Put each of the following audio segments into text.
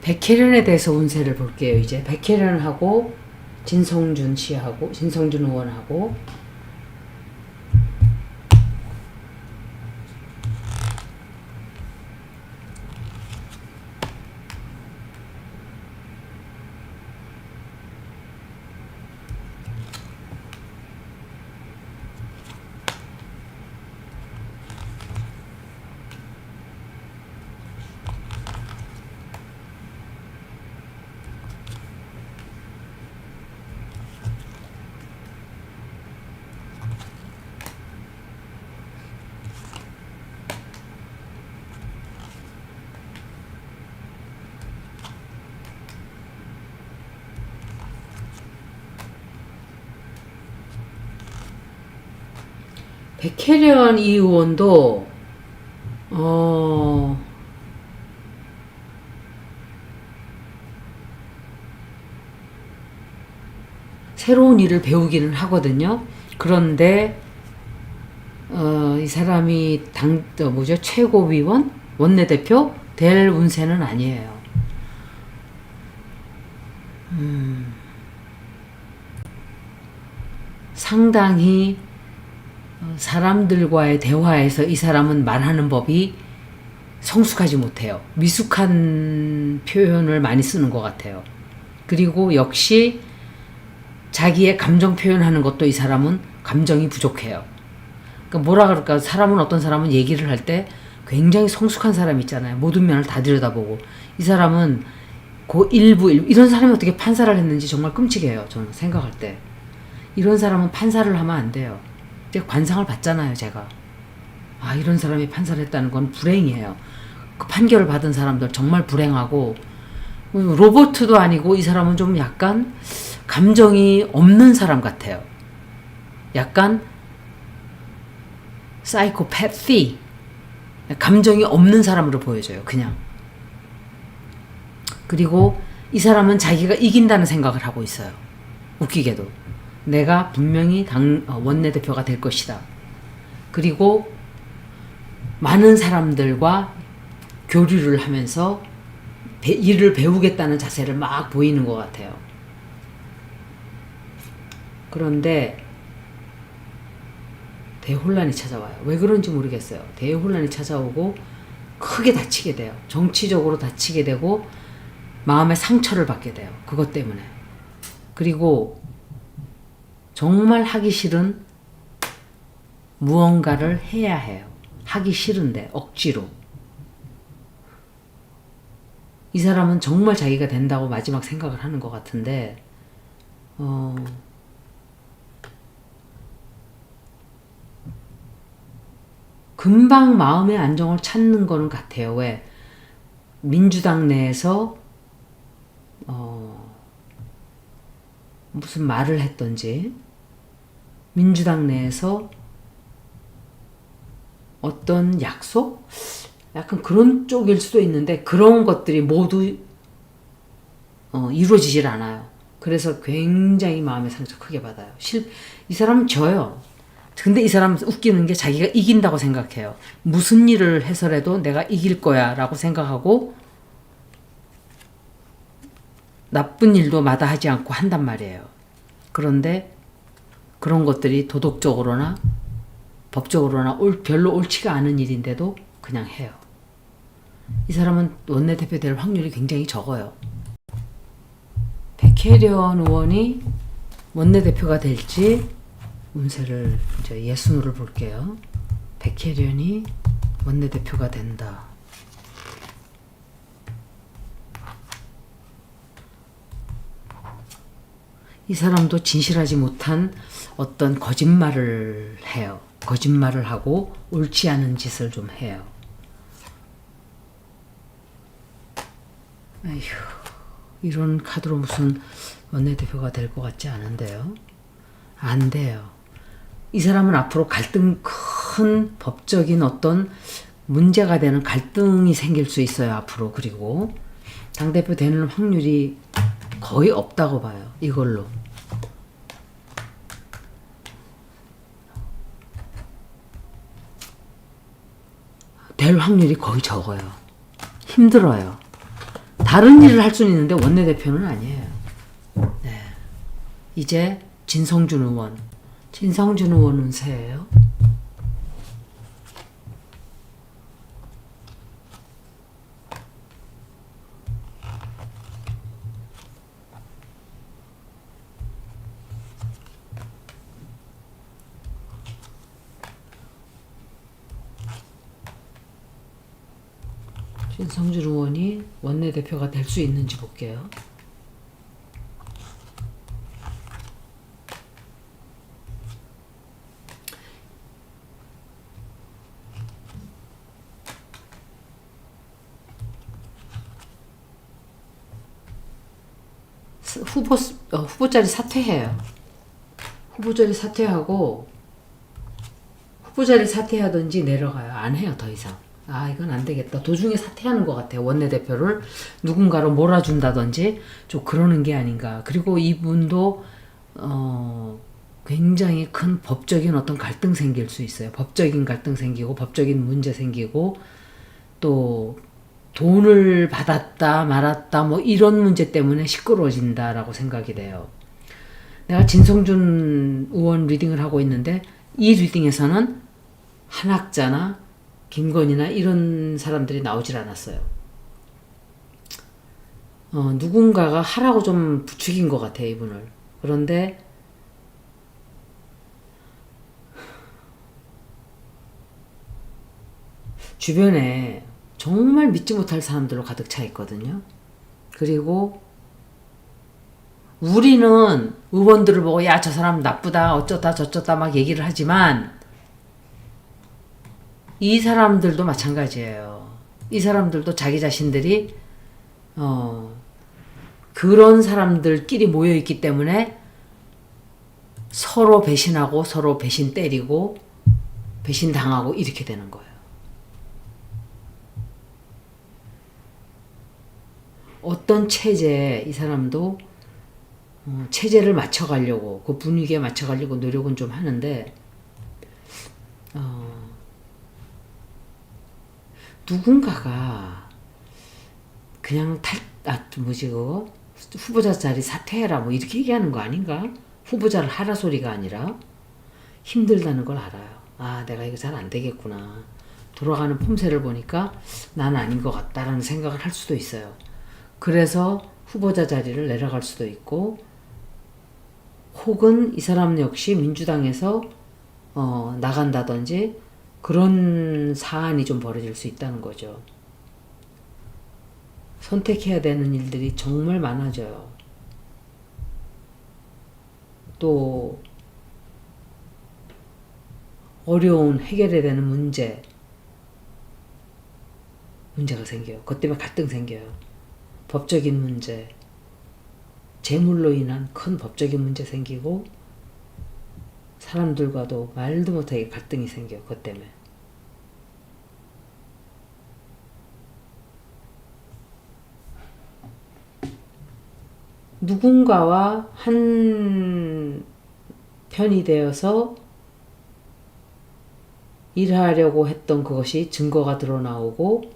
백혜련에 대해서 운세를 볼게요. 이제 백혜련하고 진성준 씨하고 진성준 의원하고 백혜련 이 의원도 새로운 일을 배우기는 하거든요. 그런데 이 사람이 최고위원 원내대표 될 운세는 아니에요. 상당히 사람들과의 대화에서 이 사람은 말하는 법이 성숙하지 못해요. 미숙한 표현을 많이 쓰는 것 같아요. 그리고 역시 자기의 감정 표현하는 것도 이 사람은 감정이 부족해요. 그러니까 뭐라 그럴까, 어떤 사람은 얘기를 할 때 굉장히 성숙한 사람 있잖아요. 모든 면을 다 들여다보고. 이 사람은 그 일부 이런 사람이 어떻게 판사를 했는지 정말 끔찍해요. 저는 생각할 때. 이런 사람은 판사를 하면 안 돼요. 제가 관상을 봤잖아요, 제가. 이런 사람이 판사를 했다는 건 불행이에요. 그 판결을 받은 사람들 정말 불행하고, 로버트도 아니고 이 사람은 좀 약간 감정이 없는 사람 같아요. 약간 사이코패시, 감정이 없는 사람으로 보여져요, 그냥. 그리고 이 사람은 자기가 이긴다는 생각을 하고 있어요. 웃기게도. 내가 분명히 원내대표가 될 것이다. 그리고 많은 사람들과 교류를 하면서 일을 배우겠다는 자세를 막 보이는 것 같아요. 그런데 대혼란이 찾아와요. 왜 그런지 모르겠어요. 대혼란이 찾아오고 크게 다치게 돼요. 정치적으로 다치게 되고 마음의 상처를 받게 돼요. 그것 때문에. 그리고 정말 하기 싫은 무언가를 해야 해요. 하기 싫은데 억지로. 이 사람은 정말 자기가 된다고 마지막 생각을 하는 것 같은데 금방 마음의 안정을 찾는 거는 같아요. 왜? 민주당 내에서 무슨 말을 했던지, 민주당 내에서 어떤 약속? 약간 그런 쪽일 수도 있는데 그런 것들이 모두 이루어지질 않아요. 그래서 굉장히 마음의 상처 크게 받아요. 이 사람은 져요. 근데 이 사람은 웃기는 게 자기가 이긴다고 생각해요. 무슨 일을 해서라도 내가 이길 거야 라고 생각하고 나쁜 일도 마다하지 않고 한단 말이에요. 그런데 그런 것들이 도덕적으로나 법적으로나 별로 옳지가 않은 일인데도 그냥 해요. 이 사람은 원내대표 될 확률이 굉장히 적어요. 백혜련 의원이 원내대표가 될지 운세를 이제 예순으로 볼게요. 백혜련이 원내대표가 된다. 이 사람도 진실하지 못한 어떤 거짓말을 해요. 거짓말을 하고 옳지 않은 짓을 좀 해요. 에휴, 이런 카드로 무슨 원내대표가 될 것 같지 않은데요. 안 돼요. 이 사람은 앞으로 큰 법적인 어떤 문제가 되는 갈등이 생길 수 있어요, 앞으로. 그리고 당대표 되는 확률이 거의 없다고 봐요, 이걸로. 될 확률이 거의 적어요. 힘들어요. 다른 일을 할 수는 있는데 원내대표는 아니에요. 네. 이제 진성준 의원. 진성준 의원 운세예요. 진성준 의원이 원내대표가 될 수 있는지 볼게요. 후보 자리 사퇴해요. 후보자리 사퇴하고 후보자리 사퇴하든지 내려가요. 안 해요, 더 이상. 아, 이건 안 되겠다. 도중에 사퇴하는 것 같아요. 원내대표를 누군가로 몰아준다든지 좀 그러는 게 아닌가. 그리고 이분도 굉장히 큰 법적인 어떤 갈등 생길 수 있어요. 법적인 갈등 생기고 법적인 문제 생기고 또 돈을 받았다 말았다 뭐 이런 문제 때문에 시끄러워진다라고 생각이 돼요. 내가 진성준 의원 리딩을 하고 있는데 이 리딩에서는 한학자나 김건희나 이런 사람들이 나오질 않았어요. 누군가가 하라고 좀 부추긴 것 같아요, 이분을. 그런데 주변에 정말 믿지 못할 사람들로 가득 차 있거든요. 그리고 우리는 의원들을 보고 야, 저 사람 나쁘다 어쩌다 저쩌다 막 얘기를 하지만 이 사람들도 마찬가지예요. 이 사람들도 자기 자신들이 그런 사람들끼리 모여있기 때문에 서로 배신하고 서로 배신 때리고 배신당하고 이렇게 되는 거예요. 어떤 체제에 이 사람도 체제를 맞춰가려고 그 분위기에 맞춰가려고 노력은 좀 하는데 누군가가 그냥 후보자 자리 사퇴해라 뭐 이렇게 얘기하는 거 아닌가? 후보자를 하라 소리가 아니라 힘들다는 걸 알아요. 아, 내가 이거 잘 안 되겠구나. 돌아가는 폼새를 보니까 난 아닌 것 같다라는 생각을 할 수도 있어요. 그래서 후보자 자리를 내려갈 수도 있고 혹은 이 사람 역시 민주당에서 나간다든지 그런 사안이 좀 벌어질 수 있다는 거죠. 선택해야 되는 일들이 정말 많아져요. 또 어려운 해결해야 되는 문제가 생겨요. 그것 때문에 갈등 생겨요. 법적인 문제, 재물로 인한 큰 법적인 문제 생기고 사람들과도 말도 못하게 갈등이 생겨요. 그것 때문에. 누군가와 한 편이 되어서 일하려고 했던 그것이 증거가 드러나오고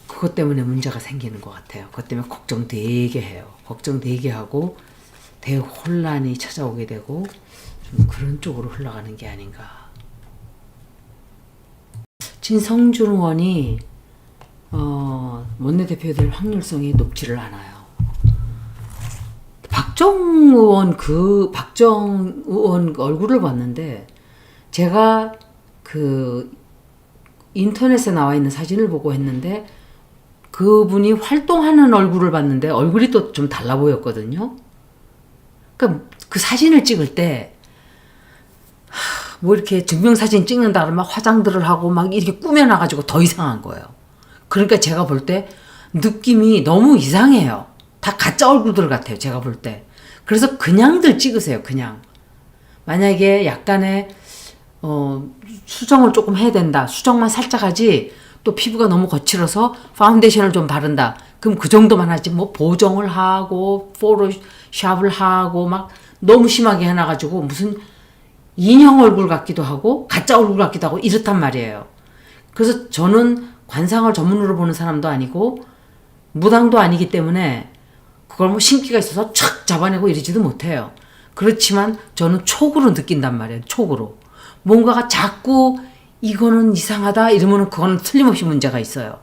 그것 때문에 문제가 생기는 것 같아요. 그것 때문에 걱정 되게 해요. 걱정 되게 하고 대혼란이 찾아오게 되고 좀 그런 쪽으로 흘러가는 게 아닌가. 진성준 의원이 원내대표 될 확률성이 높지를 않아요. 박정 의원 얼굴을 봤는데 제가 그 인터넷에 나와 있는 사진을 보고 했는데 그분이 활동하는 얼굴을 봤는데 얼굴이 또 좀 달라 보였거든요. 그러니까 그 사진을 찍을 때 뭐 이렇게 증명사진 찍는다 그러면 화장들을 하고 막 이렇게 꾸며놔가지고 더 이상한 거예요. 그러니까 제가 볼 때 느낌이 너무 이상해요. 다 가짜 얼굴들 같아요. 제가 볼 때. 그래서 그냥들 찍으세요. 그냥. 만약에 약간의 수정을 조금 해야 된다. 수정만 살짝 하지 또 피부가 너무 거칠어서 파운데이션을 좀 바른다. 그럼 그 정도만 하지 뭐 보정을 하고 포토샵을 하고 막 너무 심하게 해놔가지고 무슨 인형 얼굴 같기도 하고 가짜 얼굴 같기도 하고 이렇단 말이에요. 그래서 저는 관상을 전문으로 보는 사람도 아니고 무당도 아니기 때문에 그걸 뭐 신기가 있어서 촥 잡아내고 이러지도 못해요. 그렇지만 저는 촉으로 느낀단 말이에요. 촉으로. 뭔가가 자꾸 이거는 이상하다 이러면 그거는 틀림없이 문제가 있어요.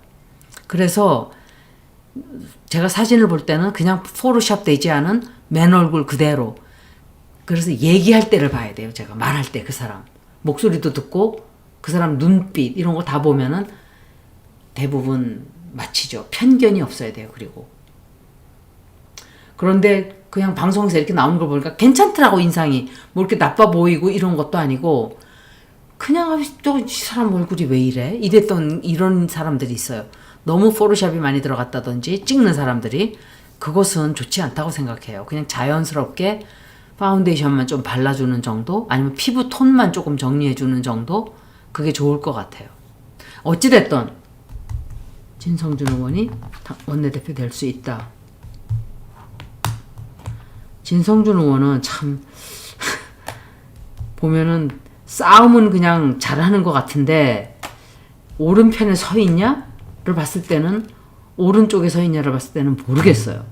그래서 제가 사진을 볼 때는 그냥 포토샵 되지 않은 맨 얼굴 그대로. 그래서 얘기할 때를 봐야 돼요. 제가 말할 때 그 사람. 목소리도 듣고 그 사람 눈빛 이런 거 다 보면은 대부분 맞히죠. 편견이 없어야 돼요. 그리고. 그런데 그냥 방송에서 이렇게 나오는 걸 보니까 괜찮더라고 인상이. 뭐 이렇게 나빠 보이고 이런 것도 아니고 그냥 또 이 사람 얼굴이 왜 이래? 이랬던 이런 사람들이 있어요. 너무 포토샵이 많이 들어갔다든지 찍는 사람들이 그것은 좋지 않다고 생각해요. 그냥 자연스럽게 파운데이션만 좀 발라주는 정도 아니면 피부 톤만 조금 정리해주는 정도 그게 좋을 것 같아요. 어찌됐든 진성준 의원이 원내대표 될 수 있다. 진성준 의원은 참 보면은 싸움은 그냥 잘하는 것 같은데 오른편에 서 있냐를 봤을 때는 오른쪽에 서 있냐를 봤을 때는 모르겠어요.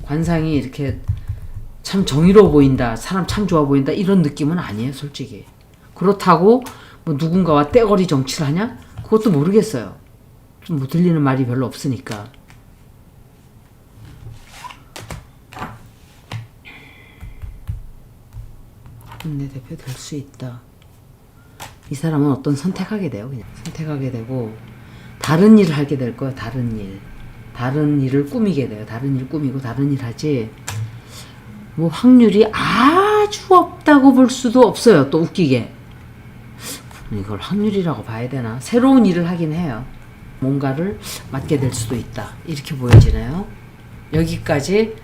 관상이 이렇게 참 정의로워 보인다, 사람 참 좋아 보인다 이런 느낌은 아니에요, 솔직히. 그렇다고 뭐 누군가와 떼거리 정치를 하냐? 그것도 모르겠어요. 좀 뭐 들리는 말이 별로 없으니까. 원내대표 될 수 있다. 이 사람은 어떤 선택하게 돼요. 그냥 선택하게 되고 다른 일을 하게 될 거예요. 다른 일을 꾸미게 돼요. 다른 일 꾸미고 다른 일 하지. 뭐 확률이 아주 없다고 볼 수도 없어요. 또 웃기게. 이걸 확률이라고 봐야 되나? 새로운 일을 하긴 해요. 뭔가를 맡게 될 수도 있다. 이렇게 보여지네요. 여기까지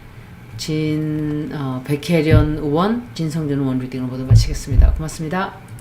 백혜련 의원, 진성준 의원 리딩을 모두 마치겠습니다. 고맙습니다.